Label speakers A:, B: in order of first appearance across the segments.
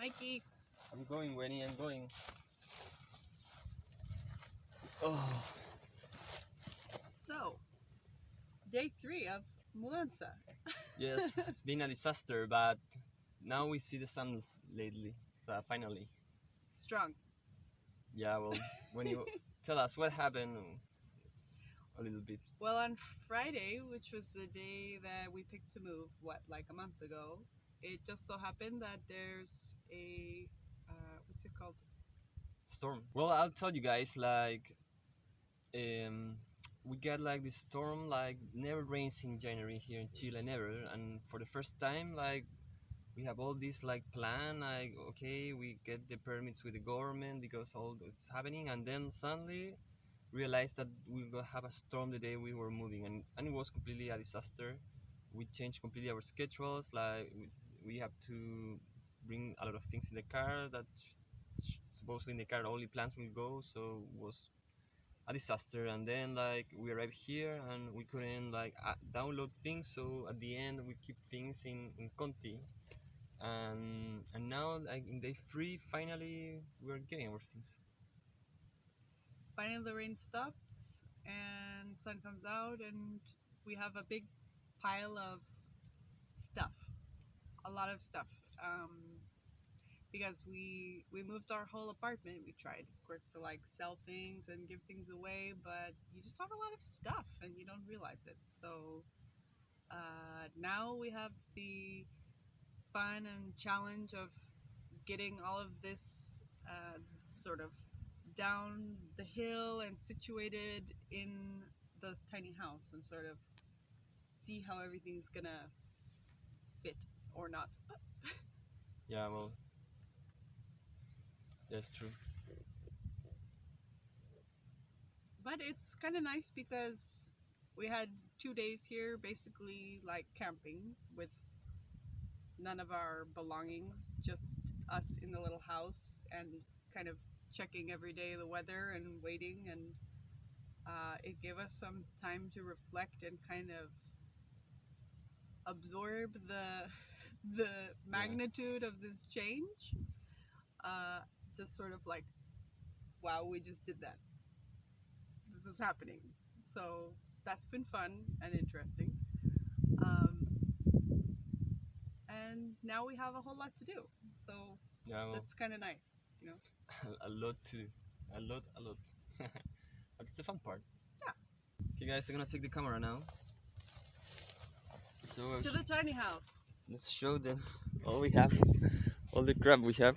A: Mikey.
B: I'm going, Winnie, I'm going. Oh.
A: So, day 3 of Mudanza.
B: Yes, it's been a disaster, but now we see the sun lately. So finally.
A: Strong.
B: Yeah, well, when you tell us what happened a little bit.
A: Well, on Friday, which was the day that we picked to move, like a month ago, it just so happened that there's a, what's it called?
B: Storm. Well, I'll tell you guys, like, we got like this storm, like, never rains in January here in Chile, never. And for the first time, like, we have all this like plan, like, okay, we get the permits with the government because all that's happening, and then suddenly realized that we will have a storm the day we were moving, and it was completely a disaster. We changed completely our schedules, like we have to bring a lot of things in the car that supposedly in the car only plants will go, so it was a disaster. And then like we arrived here and we couldn't like download things, so at the end we keep things in Conti, and now like in day 3 finally we're getting our things.
A: Finally, the rain stops and sun comes out, and we have a big pile of stuff. A lot of stuff. Because we moved our whole apartment. We tried, of course, to like sell things and give things away, but you just have a lot of stuff and you don't realize it. So now we have the fun and challenge of getting all of this sort of down the hill and situated in the tiny house and sort of see how everything's gonna fit or not.
B: Yeah, well, that's true.
A: But it's kind of nice because we had 2 days here basically like camping with none of our belongings, just us in the little house and kind of checking every day the weather and waiting. And it gave us some time to reflect and kind of absorb the
B: Yeah.
A: magnitude of this change. Uh, just sort of like, wow, we just did that. This is happening. So that's been fun and interesting. Um, and now we have a whole lot to do. So
B: Yeah, well,
A: that's kind of nice, you know?
B: a lot to do. A lot. But it's the fun part.
A: Yeah.
B: Okay, guys, I'm gonna take the camera now. So
A: To the tiny house.
B: let's show them all we have, all the crap we have.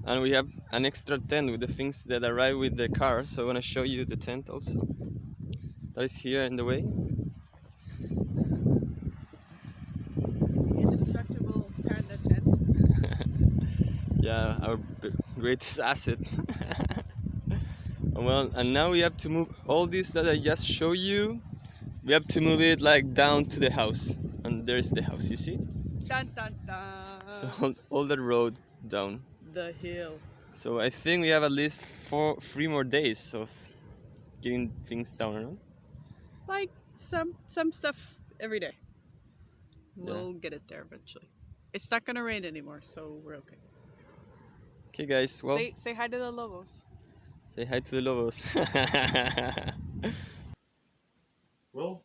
B: And we have an extra tent with the things that arrive with the car. So I'm gonna show you the tent also. That is here in the way.
A: Indestructible panda tent.
B: Yeah, our greatest asset. Well, and now we have to move all this that I just show you. We have to move it like down to the house, and there's the house. You see?
A: Dun dun dun.
B: So all the road down.
A: The hill.
B: So I think we have at least 3 more days of getting things down. No?
A: Like some stuff every day.
B: Yeah.
A: We'll get it there eventually. It's not gonna rain anymore, so we're okay.
B: Okay, guys. Well,
A: Say hi to the lobos.
B: say hi to the Lobos. Well,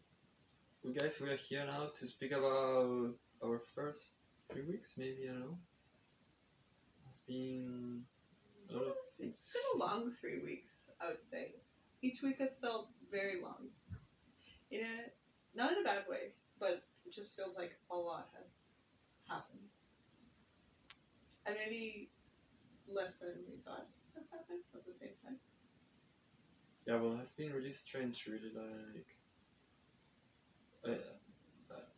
B: we guys, we are here now to speak about our first 3 weeks, maybe, I don't know. It's been a lot of things.
A: It's been a long 3 weeks, I would say. Each week has felt very long. Not in a bad way, but it just feels like a lot has happened. And maybe less than we thought has happened at the same time.
B: Yeah, well, it has been really strange, really, like...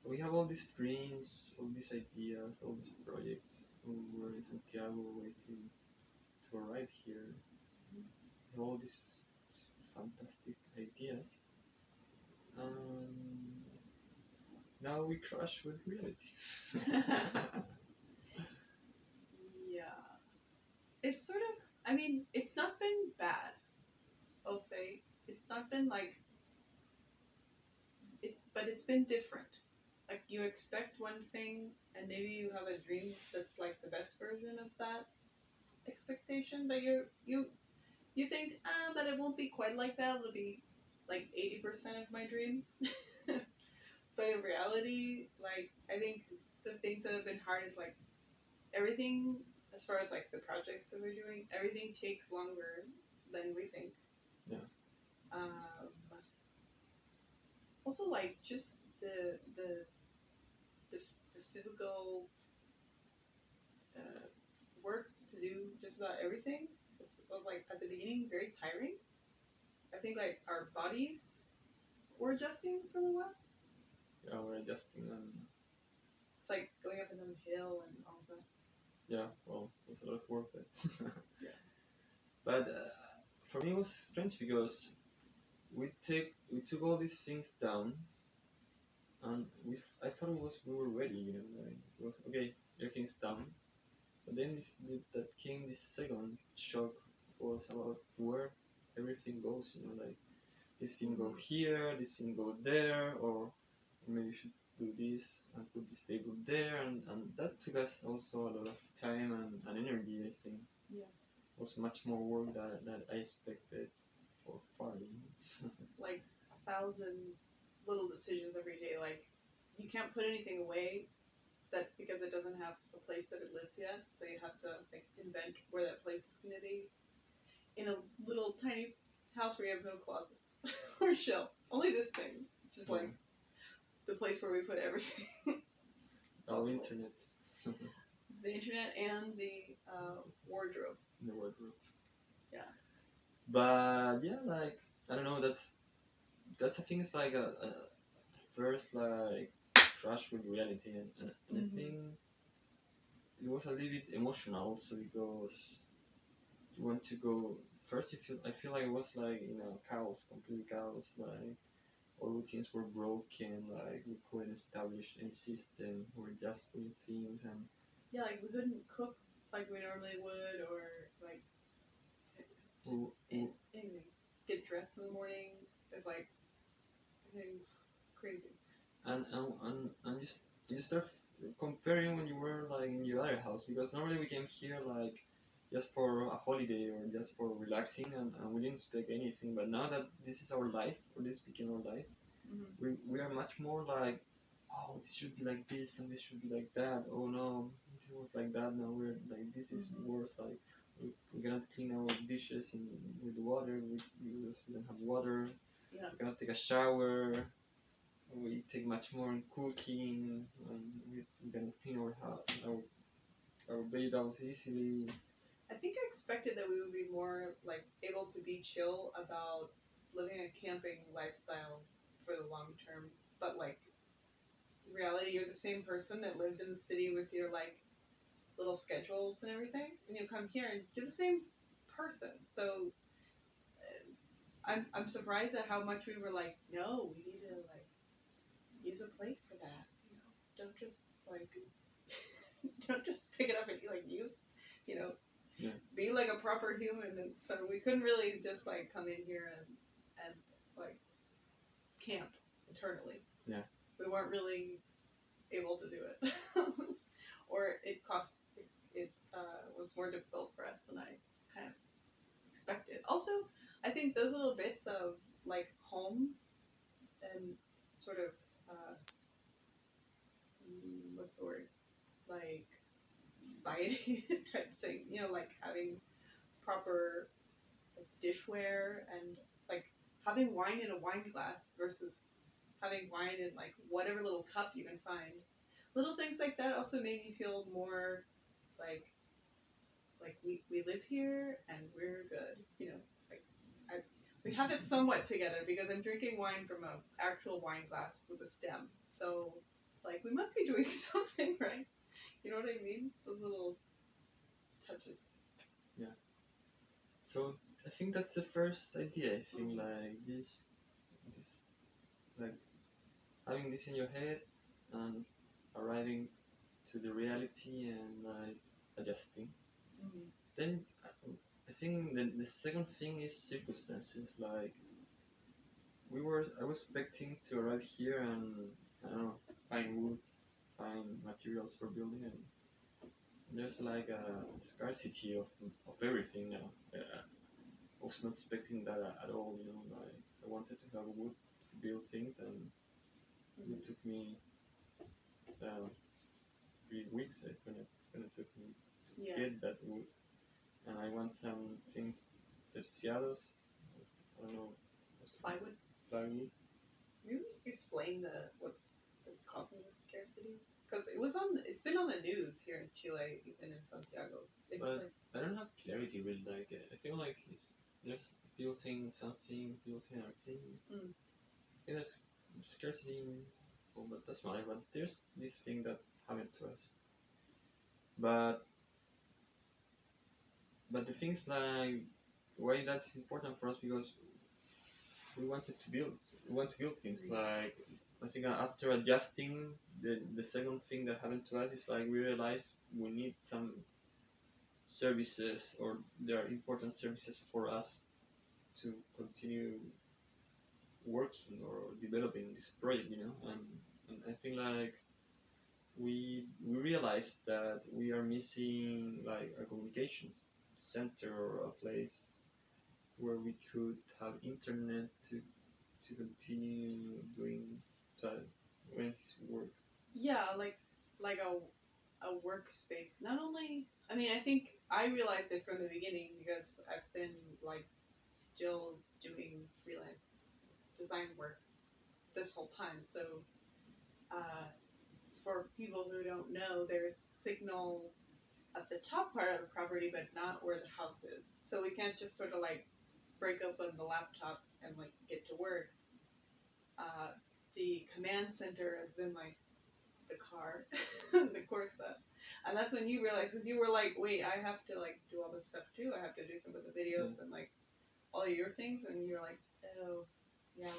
B: we have all these dreams, all these ideas, all these projects. We're in Santiago waiting to arrive here. We have all these fantastic ideas. Now we crash with reality.
A: Yeah. It's sort of, I mean, it's not been bad. I'll say it's not been like it's been different. Like you expect one thing, and maybe you have a dream that's like the best version of that expectation, but you think, but it won't be quite like that. It'll be like 80% of my dream. But in reality, like I think the things that have been hard is like everything as far as like the projects that we're doing, everything takes longer than we think.
B: Yeah.
A: Um, Also, like just the physical uh, work to do just about everything was like at the beginning very tiring. I think like our bodies were adjusting for a little while.
B: Yeah, we're adjusting and
A: It's like going up and down the hill and all that.
B: yeah, well, it was a lot of work, but
A: Yeah.
B: but for me it was strange because we took all these things down, and I thought we were ready, you know, like it was okay, everything's done. But then that came this second shock was about where everything goes, you know, like this thing go here, this thing go there, or maybe you should do this and put this table there, and that took us also a lot of time and energy, I think.
A: Yeah.
B: It was much more work that I expected for farming.
A: Like 1,000 little decisions every day. Like you can't put anything away that because it doesn't have a place that it lives yet. So you have to like invent where that place is going to be in a little tiny house where you have no closets or shelves. Only this thing, which is like the place where we put everything.
B: Our internet.
A: The internet and the wardrobe.
B: The wardrobe.
A: Yeah.
B: But yeah, like I don't know. That's I think it's like a first like crash with reality, and I think it was a little bit emotional also because you want to go first. I feel like it was like chaos, complete chaos. Like all routines were broken. Like we couldn't establish any system. We were just doing things and
A: yeah, like we couldn't cook like we normally would, or like just anything. Get dressed in the morning. It's like everything's crazy.
B: And you start comparing when you were like in your other house, because normally we came here like just for a holiday or just for relaxing, and we didn't expect anything, but now that this is our life, or this became our life, we are much more like, oh, this should be like this and this should be like that. Oh no, this was like that, now we're like this is worse. Like we cannot clean our dishes with water, because we don't have water.
A: Yeah.
B: We cannot take a shower. We take much more in cooking, and we can clean our bed house easily.
A: I think I expected that we would be more like able to be chill about living a camping lifestyle for the long term, but like in reality, you're the same person that lived in the city with your like little schedules and everything, and you come here and you're the same person. So I'm surprised at how much we were like, no, we need to like use a plate for that. You know, don't just like don't just pick it up and like use, you know, be like a proper human. And so we couldn't really just like come in here and like camp eternally.
B: Yeah.
A: We weren't really able to do it, or it cost. It was more difficult for us than I kind of expected. Also, I think those little bits of like home and sort of what's the word, like society type thing. You know, like having proper like, dishware and like having wine in a wine glass versus having wine in like whatever little cup you can find. Little things like that also made me feel more like we live here and we're good. You know, like we have it somewhat together because I'm drinking wine from an actual wine glass with a stem. So like we must be doing something right. You know what I mean? Those little touches.
B: Yeah. So I think that's the first idea. I think like this like having this in your head and arriving to the reality and like adjusting. Then I think the second thing is circumstances. Like I was expecting to arrive here and I don't know, find wood, find materials for building, and there's like a scarcity of everything now. I was not expecting that at all. You know, like I wanted to have wood to build things, and it took me uh, 3 weeks. It's gonna took me to get that wood, and I want some things terciados. I don't know.
A: Plywood.
B: Plywood.
A: Really explain what's causing this scarcity? Because it's been on the news here in Chile, even in Santiago. It's
B: But
A: like,
B: I don't have clarity really. Like I feel like there's people saying something, people saying other thing. Yeah, there's scarcity. Well, but that's matter. But there's this thing that happened to us. But the things like why that's important for us because we wanted to build. We want to build things like. I think after adjusting, the second thing that happened to us is like we realized we need some services or there are important services for us to continue working or developing this project, you know, and I think like we realized that we are missing like a communications center or a place where we could have internet to continue doing that when his work.
A: yeah, like a workspace. Not only, I mean, I think I realized it from the beginning because I've been like still doing freelance design work this whole time. So, uh, for people who don't know, there's signal at the top part of the property, but not where the house is. So we can't just sort of like break open the laptop and like get to work. The command center has been like the car, the Corsa. And that's when you realize, because you were like, wait, I have to like do all this stuff too. I have to do some of the videos and like all your things. And you're like, oh, yeah,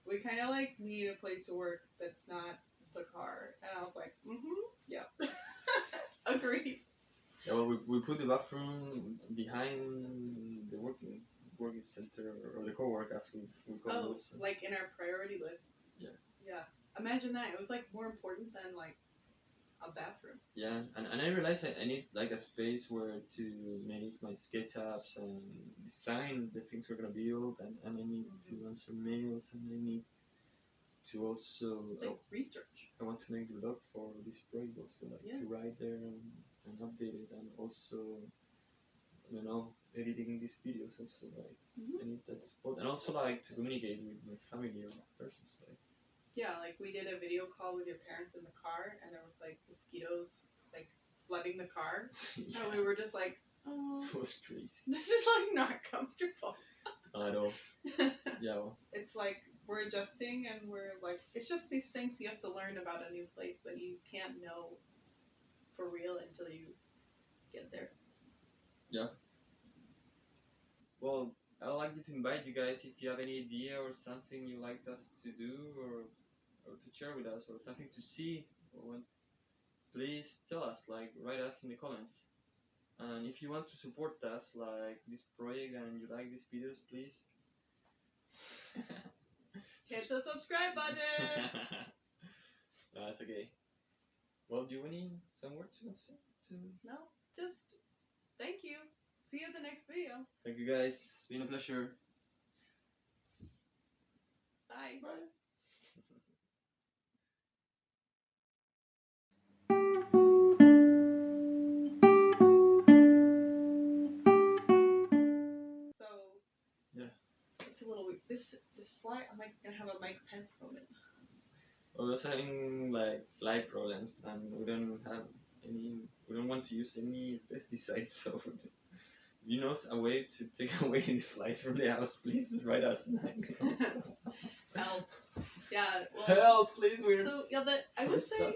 A: we kind of like need a place to work that's not the car. And I was like, yeah, agreed.
B: Yeah, well, we put the bathroom behind the working center or the co-work as we call it. Also.
A: Like in our priority list. Yeah. Imagine that. It was like more important than like a bathroom.
B: Yeah, and I realized I need like a space where to manage my SketchUps and design the things we're gonna build, and I need to answer mails, and I need to also
A: like research.
B: I want to make the blog for this project also, like to write there and update it, and also you know editing these videos also like I need that spot, and also like to communicate with my family or persons like.
A: Yeah, like we did a video call with your parents in the car, and there was like mosquitoes like flooding the car, and we were just like, oh,
B: it was crazy.
A: This is like not comfortable.
B: I know. Yeah. Well.
A: It's like we're adjusting, and we're like, it's just these things you have to learn about a new place that you can't know for real until you get there.
B: Yeah. Well, I'd like you to invite you guys if you have any idea or something you like us to do or to share with us or something to see or when, please tell us, like write us in the comments. And if you want to support us like this project and you like these videos, please
A: hit the subscribe button.
B: No, that's okay. Well, do you have some words you want to say?
A: No, just thank you. See you in the next video.
B: Thank you guys. It's been a pleasure.
A: Bye.
B: Bye.
A: So yeah, it's a little weird. This fly, I'm like gonna have a Mike Pence moment.
B: Well, we're having like fly problems, and we don't have any. We don't want to use any pesticides, so. If you know a way to take away the flies from the house, please write us.
A: Help. Yeah. Well,
B: help, please. We're
A: so yeah, I would say